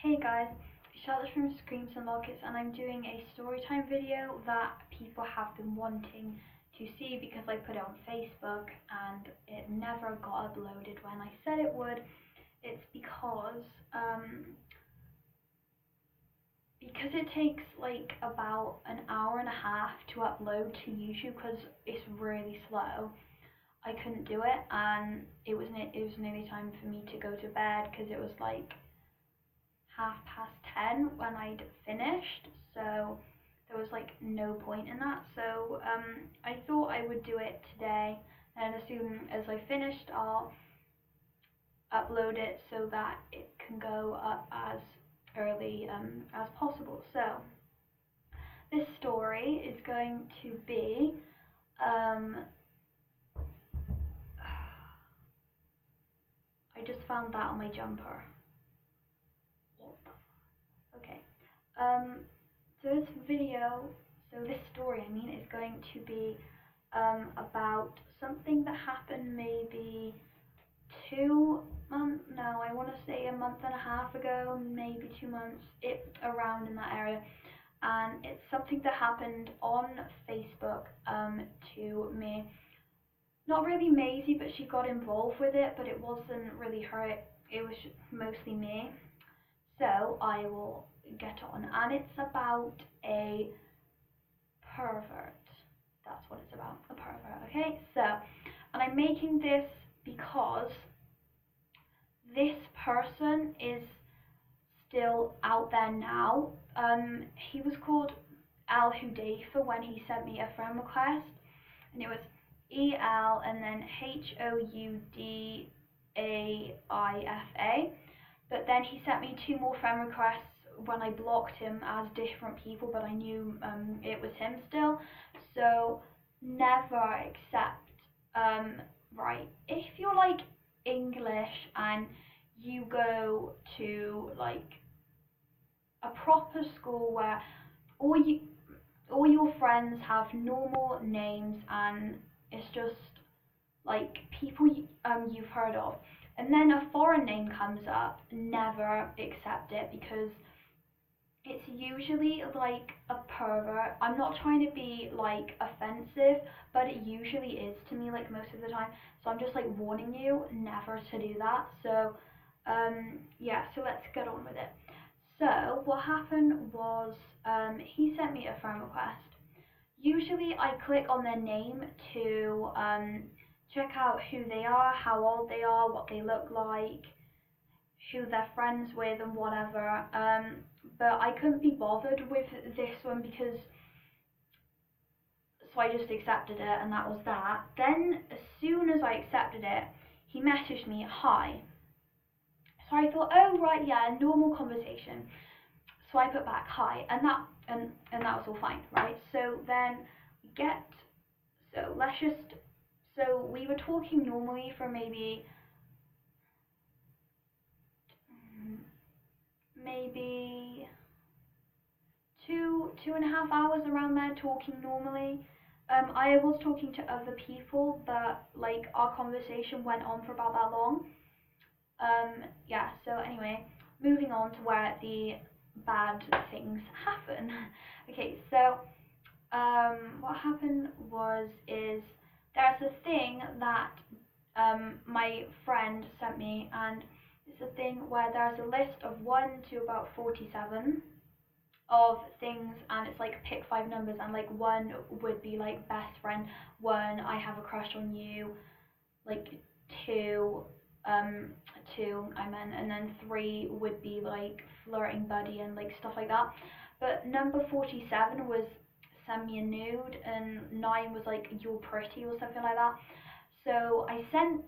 Hey guys, Charlotte from Screams and Lockets, and I'm doing a storytime video that people have been wanting to see because I put it on Facebook and it never got uploaded when I said it would. It's because it takes like about an hour and a half to upload to YouTube because it's really slow. I couldn't do it, and it was nearly time for me to go to bed because it was like 10:30 when I'd finished, so there was like no point in that. So I thought I would do it today, and as soon as I finished, I'll upload it so that it can go up as early as possible. So this story is going to be I just found that on my jumper. Okay. So this story, is going to be about something that happened maybe 2 months, no, I want to say a month and a half ago, maybe 2 months, around in that area. And it's something that happened on Facebook to me. Not really Maisie, but she got involved with it, but it wasn't really her, it was mostly me. So I will get on, and it's about a pervert. That's what it's about, a pervert. Okay, so, and I'm making this because this person is still out there now. He was called Al Hudaifa when he sent me a friend request, and it was EL and then HOUDAIFA. But then he sent me 2 more friend requests when I blocked him as different people, but I knew it was him still. So never accept. Right, if you're like English and you go to like a proper school where all your friends have normal names and it's just like people you've heard of, and then a foreign name comes up, never accept it because it's usually like a pervert. I'm not trying to be like offensive, but it usually is to me, like most of the time. So I'm just like warning you never to do that. So yeah, so let's get on with it. So what happened was he sent me a friend request. Usually I click on their name to check out who they are, how old they are, what they look like, who they're friends with, and whatever. But I couldn't be bothered with this one because, so I just accepted it, and that was that. Then as soon as I accepted it, he messaged me, hi. So I thought, oh right, yeah, normal conversation. So I put back hi, and that was all fine, right? So then so we were talking normally for maybe 2.5 hours around there, talking normally. I was talking to other people, but like our conversation went on for about that long. Yeah, so anyway, moving on to where the bad things happen. Okay, so what happened is there's a thing that my friend sent me, and it's a thing where there's a list of 1 to about 47 of things, and it's like pick 5 numbers, and like 1 would be like best friend, 1 I have a crush on you, like 2 and then 3 would be like flirting buddy and like stuff like that. But number 47 was send me a nude, and 9 was like you're pretty or something like that. So I sent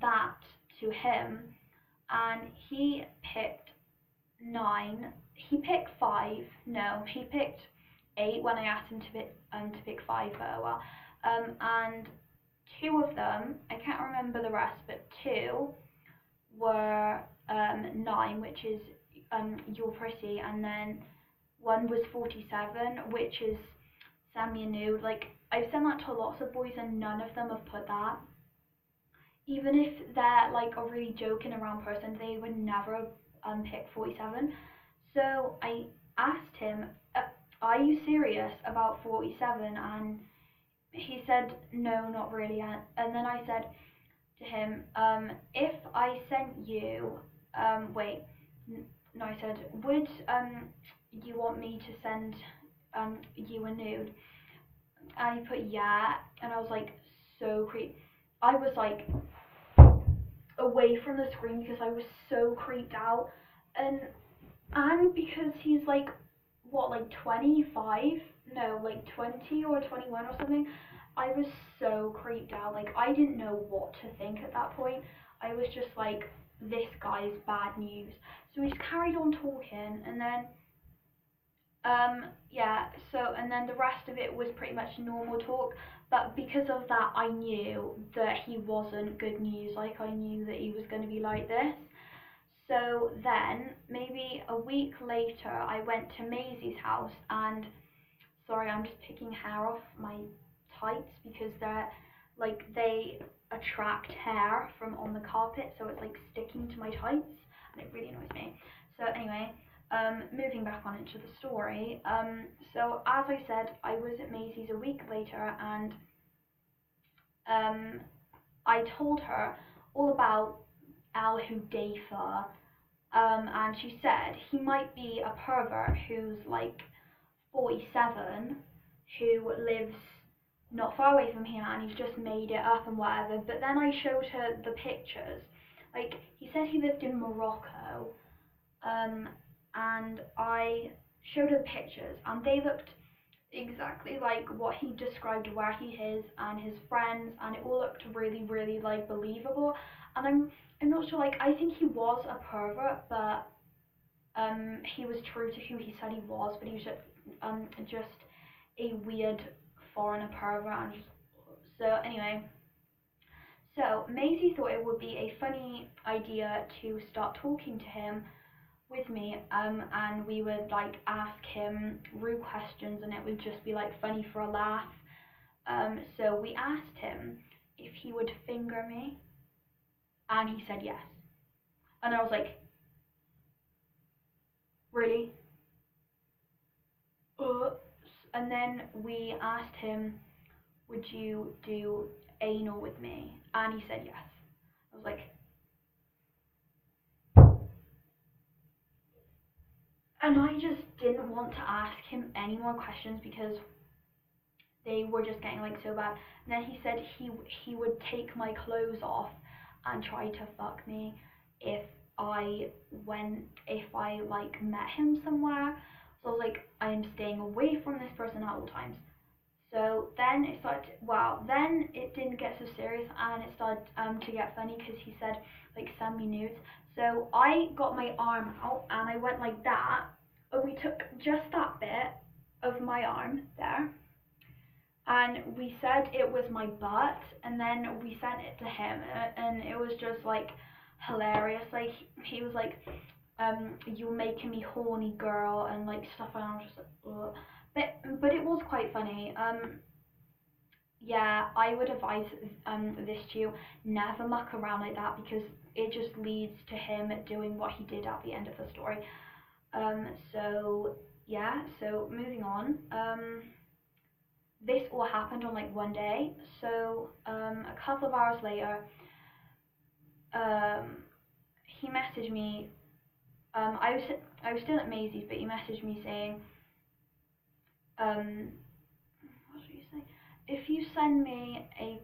that to him, and he picked 9. He picked 5. No, he picked 8 when I asked him to pick 5, but oh well. And 2 of them, I can't remember the rest, but 2 were 9, which is you're pretty, and then 1 was 47, which is send me a nude. Like I've sent that to lots of boys, and none of them have put that. Even if they're like a really joking around person, they would never pick 47. So I asked him, "Are you serious about 47?" And he said, "No, not really." And then I said to him, "If I sent you, wait, no, I said, would you want me to send you a nude?" And he put yeah, and I was like so creeped. I was like away from the screen because I was so creeped out, and because he's like what, like 25, no, like 20 or 21 or something. I was so creeped out. Like, I didn't know what to think at that point. I was just like, this guy's bad news. So we just carried on talking, and then yeah, so, and then the rest of it was pretty much normal talk, but because of that, I knew that he wasn't good news. Like, I knew that he was going to be like this. So then, maybe a week later, I went to Maisie's house, and sorry, I'm just picking hair off my tights because they're like, they attract hair from on the carpet, so it's like sticking to my tights, and it really annoys me. So anyway, moving back on into the story. So as I said, I was at Maisie's a week later, and I told her all about Al Hudayfa, and she said he might be a pervert who's like 47, who lives not far away from here, and he's just made it up and whatever. But then I showed her the pictures. Like, he said he lived in Morocco, and I showed her the pictures, and they looked exactly like what he described where he is and his friends, and it all looked really, really like believable. And I'm not sure, like, I think he was a pervert, but he was true to who he said he was, but he was just a weird foreigner pervert. And so anyway, so Maisie thought it would be a funny idea to start talking to him with me, and we would like ask him rude questions, and it would just be like funny for a laugh. So we asked him if he would finger me, and he said yes. And I was like, really? Uh, and then we asked him, would you do anal with me? And he said yes. I was like, and I just didn't want to ask him any more questions because they were just getting like so bad. And then he said he would take my clothes off and try to fuck me if I like met him somewhere. So I was like, I am staying away from this person at all times. So then it started, wow, then it didn't get so serious, and it started to get funny because he said, like, send me nudes. So I got my arm out and I went like that, and we took just that bit of my arm there, and we said it was my butt, and then we sent it to him, and it was just like hilarious. Like, he was like, you're making me horny, girl, and like stuff, and I was just like, ugh. But it was quite funny. Yeah, I would advise this to you: never muck around like that, because it just leads to him doing what he did at the end of the story. So yeah, so moving on. This all happened on like one day. So a couple of hours later, um, he messaged me. I was still at Maisie's, but he messaged me saying, what did he say? If you send me a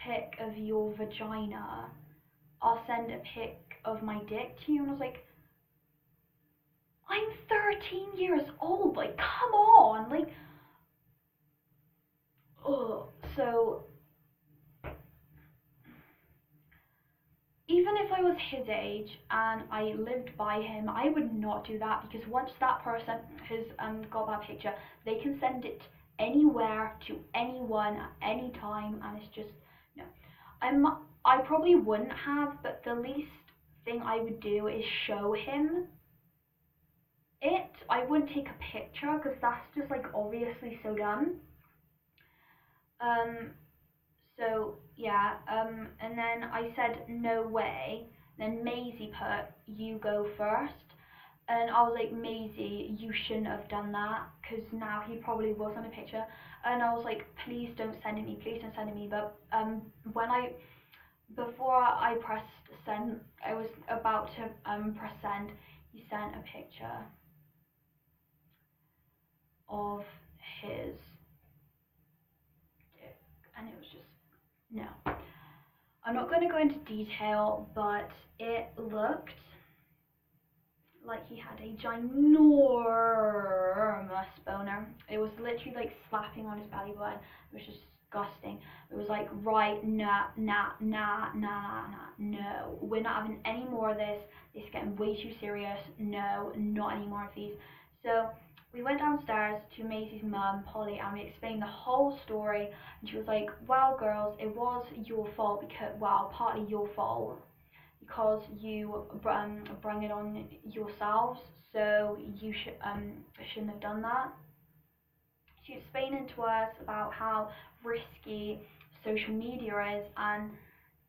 pic of your vagina, I'll send a pic of my dick to you. And I was like, I'm 13 years old. Like, come on. Like, ugh. So even if I was his age and I lived by him, I would not do that, because once that person has got that picture, they can send it anywhere to anyone at any time, and it's just no. I probably wouldn't have, but the least thing I would do is show him it. I wouldn't take a picture because that's just like obviously so dumb. Um, So yeah, and then I said no way. Then Maisie put, you go first. And I was like, Maisie, you shouldn't have done that, because now he probably was on a picture. And I was like, please don't send it me, please don't send it me. But when before I pressed send, I was about to press send, he sent a picture of his dick, and it was just, no. I'm not going to go into detail, but it looked like he had a ginormous boner. It was literally like slapping on his belly button. It was just disgusting. It was like, right, nah, no. We're not having any more of this. It's getting way too serious. No, not any more of these. So we went downstairs to Maisie's mum, Polly, and we explained the whole story. And she was like, well, girls, it was your fault because, well, partly your fault because you bring it on yourselves, so you shouldn't have done that. She explained to us about how risky social media is, and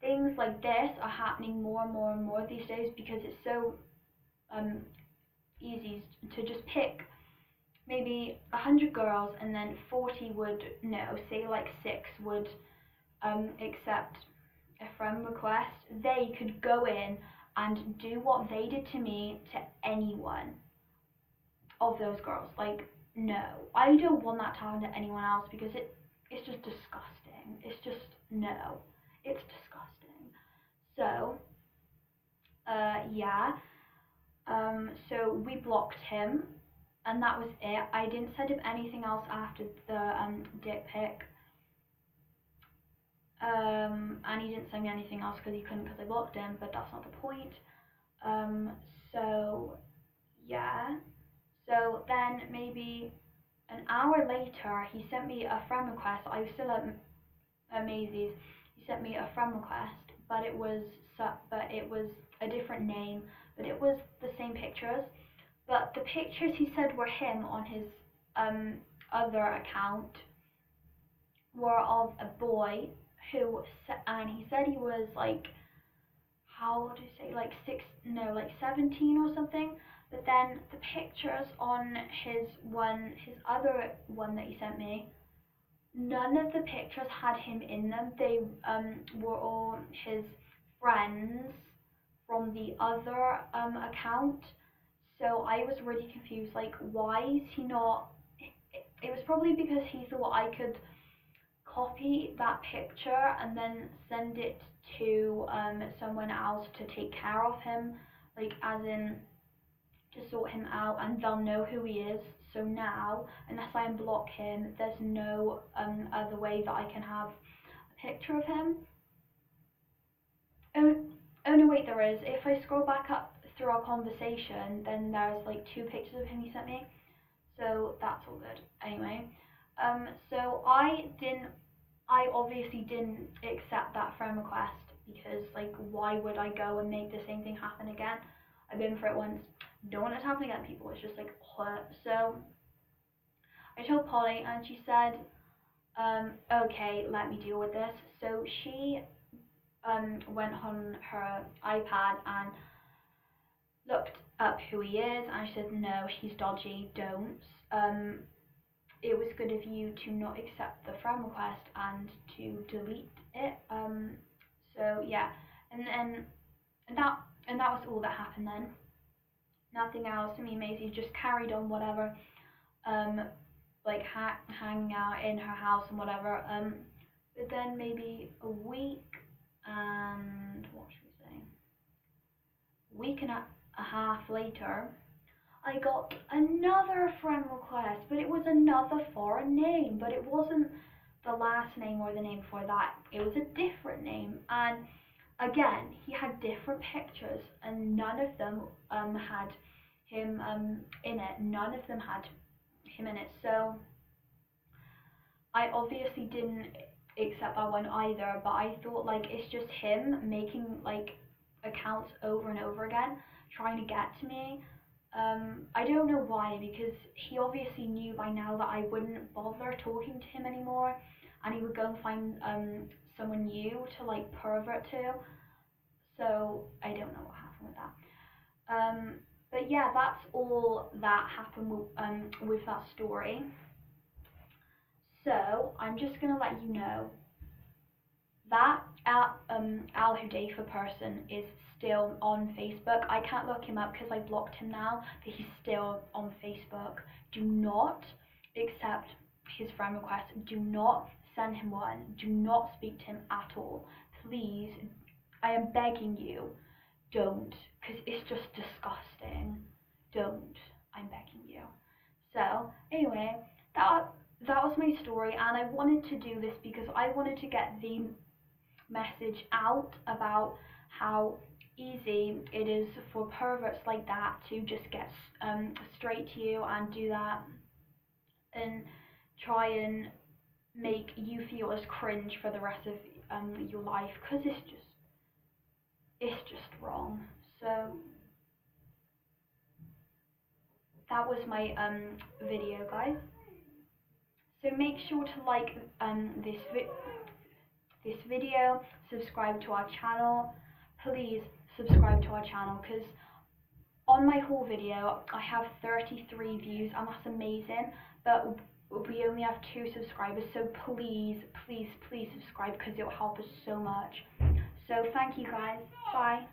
things like this are happening more and more and more these days because it's so um, easy to just pick maybe 100 girls and then 40 would no, say like 6 would accept a friend request. They could go in and do what they did to me to anyone of those girls. Like, no, I don't want that to happen to anyone else because it's just disgusting. It's just, no, it's disgusting. So, yeah, so we blocked him, and that was it. I didn't send him anything else after the dick pic. And he didn't send me anything else because he couldn't, because I blocked him, but that's not the point. So yeah. So then maybe an hour later, he sent me a friend request. I was still at Maisie's. He sent me a friend request, but it was a different name, but it was the same pictures. But the pictures he said were him on his other account were of a boy who, and he said he was like, how do you say, like 17 or something. But then the pictures on his other one that he sent me, none of the pictures had him in them. They were all his friends from the other account. So I was really confused, like, why is he not, it was probably because he thought I could copy that picture and then send it to someone else to take care of him, like as in to sort him out, and they'll know who he is. So now, unless I unblock him, there's no other way that I can have a picture of him. Oh, oh no, wait, there is. If I scroll back up through our conversation, then there's like 2 pictures of him he sent me. So that's all good. Anyway, so I obviously didn't accept that friend request because, like, why would I go and make the same thing happen again? I've been for it once. Don't want it to happen again, people. It's just like, what? So I told Polly, and she said, okay, let me deal with this. So she went on her iPad and looked up who he is, and she said, no, he's dodgy, don't. It was good of you to not accept the friend request and to delete it. So yeah, and then and that was all that happened then. Nothing else. Me and Maisie just carried on whatever, like hanging out in her house and whatever. But then maybe a week and what should we say? Week and a half later, I got another friend request, but it was another foreign name, but it wasn't the last name or the name before that. It was a different name, and again, he had different pictures, and none of them had him in it. None of them had him in it. So I obviously didn't accept that one either, but I thought, like, it's just him making like accounts over and over again, trying to get to me. I don't know why, because he obviously knew by now that I wouldn't bother talking to him anymore, and he would go and find someone new to like pervert to. So I don't know what happened with that. But yeah, that's all that happened with that story. So I'm just gonna let you know that Al Hudayfa person is still on Facebook. I can't look him up because I blocked him now, but he's still on Facebook. Do not accept his friend request. Do not send him one. Do not speak to him at all. Please, I am begging you, don't, because it's just disgusting. Don't. I'm begging you. So, anyway, that was my story, and I wanted to do this because I wanted to get the message out about how easy it is for perverts like that to just get straight to you and do that and try and make you feel as cringe for the rest of your life, because it's just wrong. So that was my video, guys. So make sure to like this video, subscribe to our channel. Please subscribe to our channel, because on my whole video I have 33 views, and that's amazing, but we only have 2 subscribers, so please, please, please subscribe, because it will help us so much. So thank you guys. Bye.